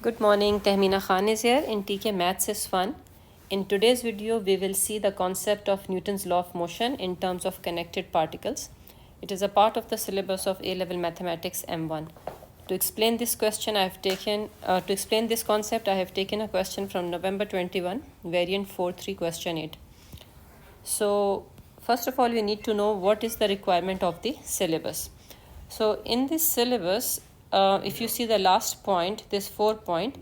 Good morning, Tehmina Khan is here in TKMaths is fun. In today's video, we will see the concept of Newton's law of motion in terms of connected particles. It is a part of the syllabus of A-level mathematics M1. To explain this question, to explain this concept, I have taken a question from November 21, variant 43, question 8. So, first of all, we need to know what is the requirement of the syllabus. So, in this syllabus, if you see the last point, this 4 point,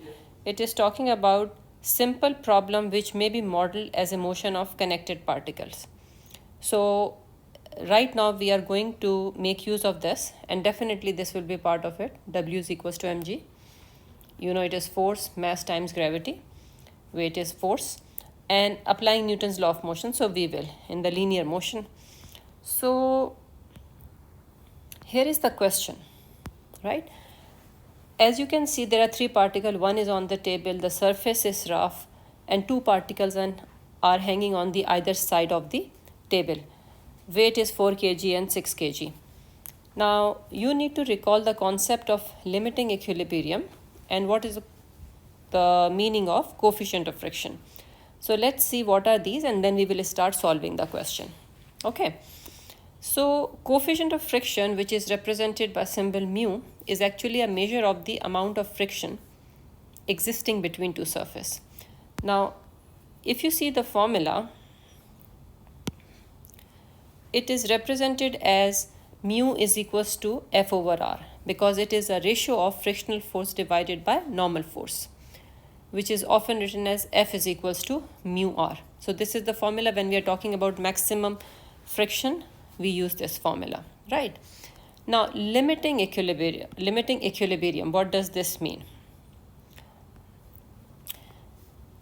it is talking about simple problem which may be modeled as a motion of connected particles. So right now we are going to make use of this, and definitely this will be part of it. W is equals to mg. You know it is force, mass times gravity. Weight is force. And applying Newton's law of motion, so we will in the linear motion. So here is the question, right? As you can see, there are 3 particles. One is on the table, the surface is rough, and 2 particles are hanging on the either side of the table. Weight is 4 kg and 6 kg. Now, you need to recall the concept of limiting equilibrium and what is the meaning of coefficient of friction. So let's see what are these, and then we will start solving the question. Okay. So coefficient of friction, which is represented by symbol mu, is actually a measure of the amount of friction existing between two surfaces. Now, if you see the formula, it is represented as mu is equals to F over R, because it is a ratio of frictional force divided by normal force, which is often written as F is equals to mu R. So this is the formula when we are talking about maximum friction. We use this formula, right? Now, limiting equilibrium, what does this mean?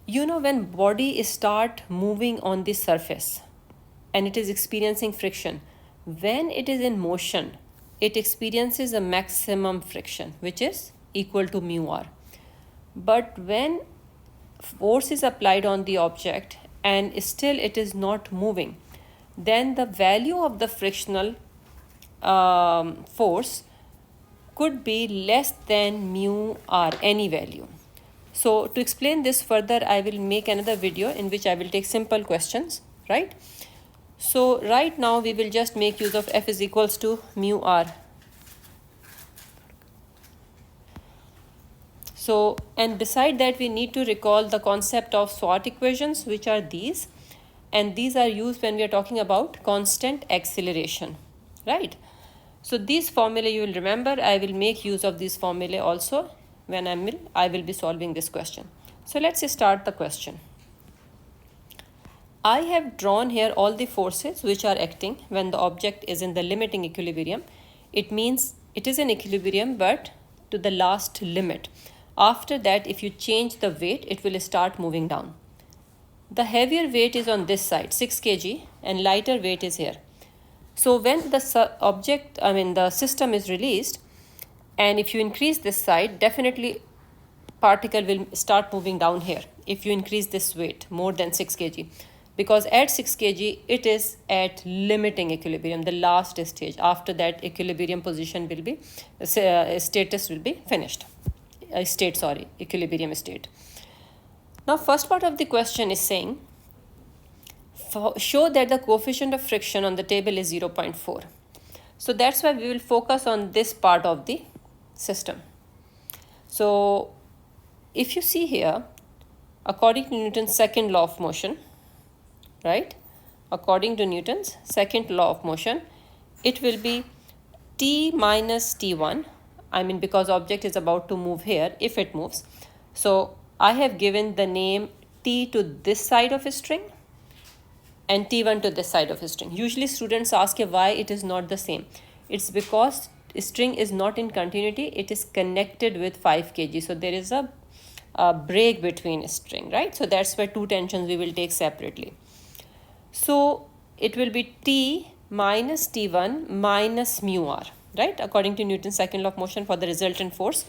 You know, when body start moving on the surface and it is experiencing friction, when it is in motion, it experiences a maximum friction, which is equal to mu R. But when force is applied on the object and still it is not moving, then the value of the frictional force could be less than mu R, any value. So to explain this further, I will make another video in which I will take simple questions, right? So right now we will just make use of F is equals to mu R. So, and beside that, we need to recall the concept of SWOT equations, which are these. And these are used when we are talking about constant acceleration, right? So these formulae you will remember. I will make use of these formulae also when I will be solving this question. So let's start the question. I have drawn here all the forces which are acting when the object is in the limiting equilibrium. It means it is in equilibrium but to the last limit. After that, if you change the weight, it will start moving down. The heavier weight is on this side, 6 kg, and lighter weight is here. So when the the system is released, and if you increase this side, definitely particle will start moving down here if you increase this weight more than 6 kg. Because at 6 kg, it is at limiting equilibrium, the last stage. After that, equilibrium position will be, status will be finished. Equilibrium state. Now, first part of the question is saying, show that the coefficient of friction on the table is 0.4. So that's why we will focus on this part of the system. So if you see here, according to Newton's second law of motion, right? According to Newton's second law of motion, it will be T minus T1. Because object is about to move here, if it moves. So I have given the name T to this side of a string and T1 to this side of a string. Usually students ask why it is not the same. It's because string is not in continuity. It is connected with 5 kg. So there is a break between string, right? So that's why 2 tensions we will take separately. So it will be T minus T1 minus mu R, right? According to Newton's second law of motion, for the resultant force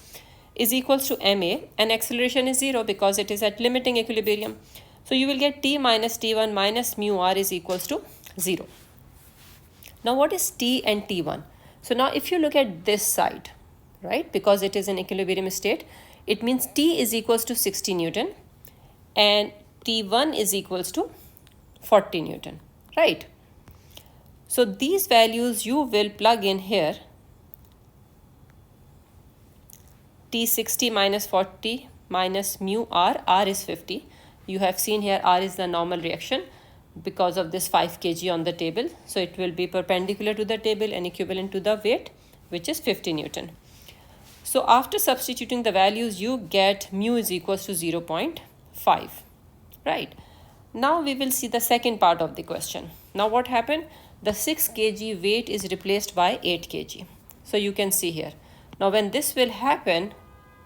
is equals to ma, and acceleration is 0 because it is at limiting equilibrium. So you will get T minus T1 minus mu R is equals to 0. Now what is T and T1? So now if you look at this side, right, because it is in equilibrium state, it means T is equals to 60 Newton and T1 is equals to 40 Newton, right? So these values you will plug in here. T60 minus 40 minus mu R is 50. You have seen here R is the normal reaction because of this 5 kg on the table. So it will be perpendicular to the table and equivalent to the weight, which is 50 Newton. So after substituting the values, you get mu is equals to 0.5, right? Now we will see the second part of the question. Now what happened? The 6 kg weight is replaced by 8 kg. So you can see here. Now when this will happen,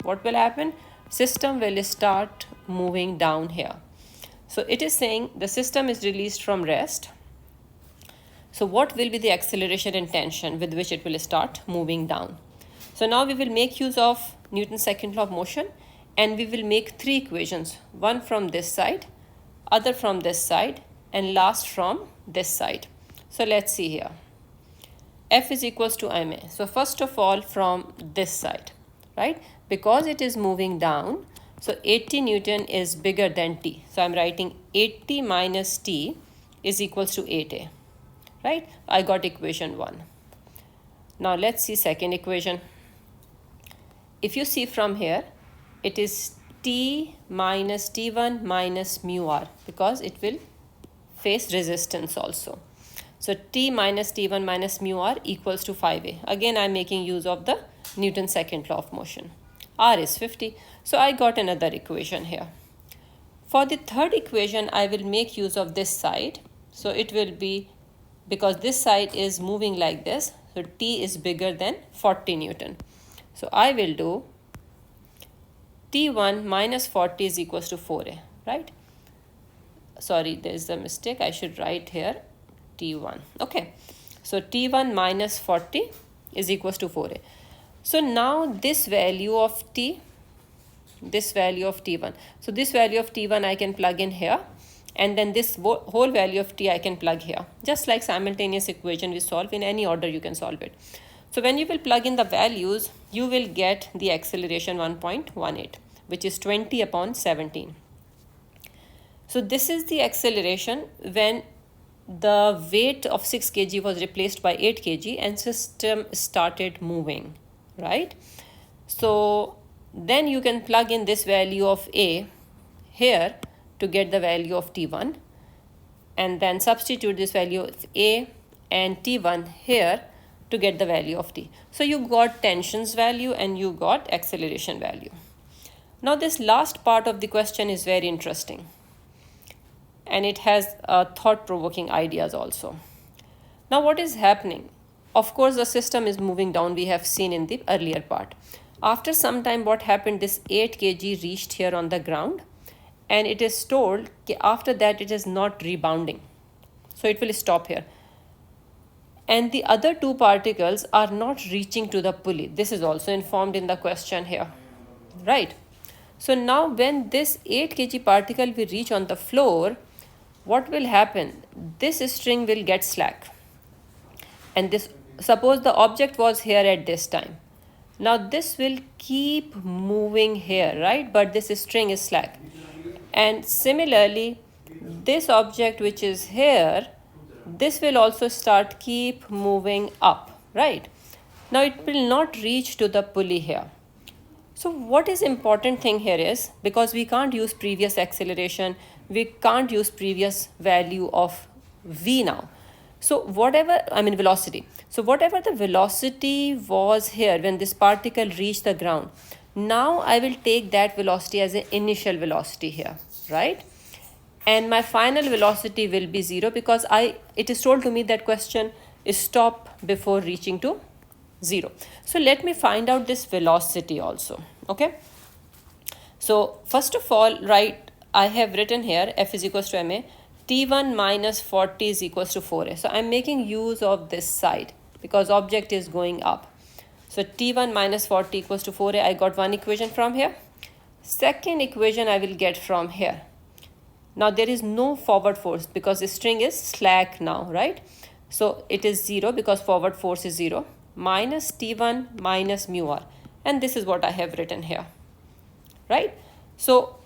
what will happen? System will start moving down here. So it is saying the system is released from rest. So what will be the acceleration and tension with which it will start moving down? So now we will make use of Newton's second law of motion and we will make 3 equations. One from this side, other from this side, and last from this side. So let's see here. F is equals to ma. So first of all from this side, right? Because it is moving down, so 80 Newton is bigger than T. So I'm writing 80 minus T is equals to 8a, right? I got equation 1. Now let's see second equation. If you see from here, it is T minus T1 minus mu R because it will face resistance also. So T minus T1 minus mu R equals to 5a. Again, I'm making use of the Newton's second law of motion. R is 50. So I got another equation here. For the third equation, I will make use of this side. So it will be, because this side is moving like this, so T is bigger than 40 Newton. So I will do T1 minus 40 is equals to 4a, right? Sorry, there is a mistake. I should write here T1. Okay. So T1 minus 40 is equals to 4a. So now this value of T, this value of T1. So this value of T1 I can plug in here. And then this whole value of T I can plug here. Just like simultaneous equation we solve, in any order you can solve it. So when you will plug in the values, you will get the acceleration 1.18, which is 20 upon 17. So this is the acceleration when the weight of 6 kg was replaced by 8 kg and system started moving, right? So then you can plug in this value of A here to get the value of T1 and then substitute this value of A and T1 here to get the value of T. So you got tensions value and you got acceleration value. Now this last part of the question is very interesting and it has thought-provoking ideas also. Now what is happening? Of course the system is moving down, we have seen in the earlier part. After some time what happened, this 8 kg reached here on the ground and it is told that after that it is not rebounding. So it will stop here. And the other two particles are not reaching to the pulley. This is also informed in the question here, right? So now when this 8 kg particle will reach on the floor, what will happen? This string will get slack. And this, suppose the object was here at this time. Now this will keep moving here, right? But this string is slack. And similarly, this object which is here, this will also start keep moving up, right? Now it will not reach to the pulley here. So what is important thing here is, because we can't use previous acceleration, we can't use previous value of v now. So whatever, velocity. So whatever the velocity was here when this particle reached the ground, now I will take that velocity as an initial velocity here, right? And my final velocity will be 0 because it is told to me that question is stop before reaching to 0. So let me find out this velocity also, okay? So first of all, right, I have written here F is equals to ma, T1 minus 40 is equals to 4a. So I'm making use of this side because object is going up. So T1 minus 40 equals to 4a. I got one equation from here. Second equation I will get from here. Now there is no forward force because the string is slack now, right? So it is 0 because forward force is 0, minus T1 minus mu r. And this is what I have written here. right? So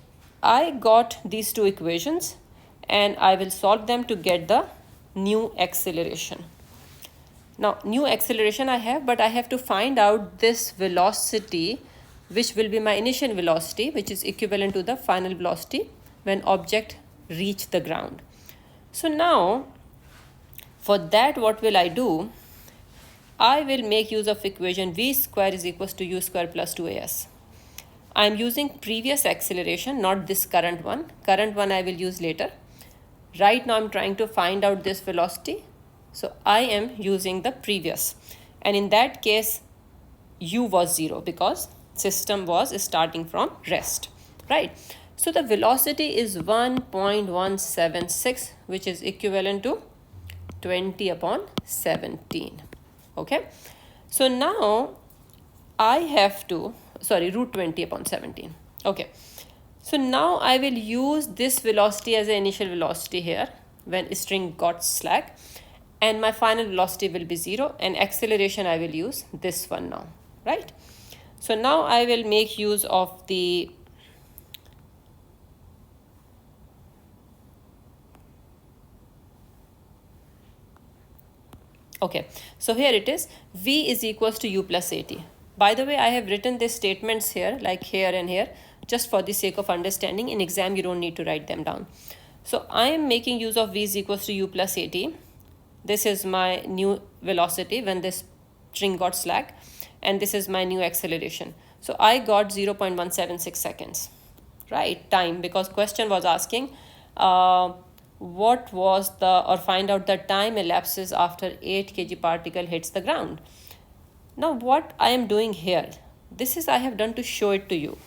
I got these two equations and I will solve them to get the new acceleration. Now, new acceleration I have, but I have to find out this velocity, which will be my initial velocity, which is equivalent to the final velocity when object reach the ground. So now, for that, what will I do? I will make use of equation v square is equals to u square plus 2as. I am using previous acceleration, not this current one. Current one I will use later. Right now, I'm trying to find out this velocity. So I am using the previous, and in that case u was 0 because system was starting from rest, right? So the velocity is 1.176, which is equivalent to 20 upon 17. Okay, so now I have to root 20 upon 17. Okay, so now I will use this velocity as an initial velocity here when string got slack, and my final velocity will be 0, and acceleration I will use this one now, right? So now I will make use of the okay, so here it is, v is equals to u plus at. By the way, I have written these statements here, like here and here, just for the sake of understanding. In exam, you don't need to write them down. So I am making use of v is equals to u plus at. This is my new velocity when this string got slack, and this is my new acceleration. So I got 0.176 seconds, right? Time, because question was asking what was find out the time elapses after 8 kg particle hits the ground. Now what I am doing here, this is I have done to show it to you.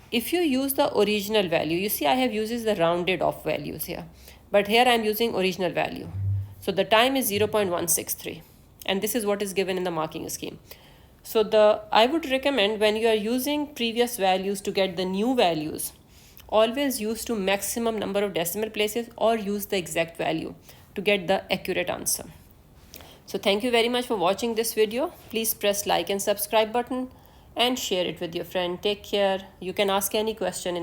If you use the original value, you see I have uses the rounded off values here, but here I am using original value. So the time is 0.163, and this is what is given in the marking scheme. So I would recommend when you are using previous values to get the new values, always use to maximum number of decimal places or use the exact value to get the accurate answer. So thank you very much for watching this video. Please press like and subscribe button and share it with your friend. Take care. You can ask any question in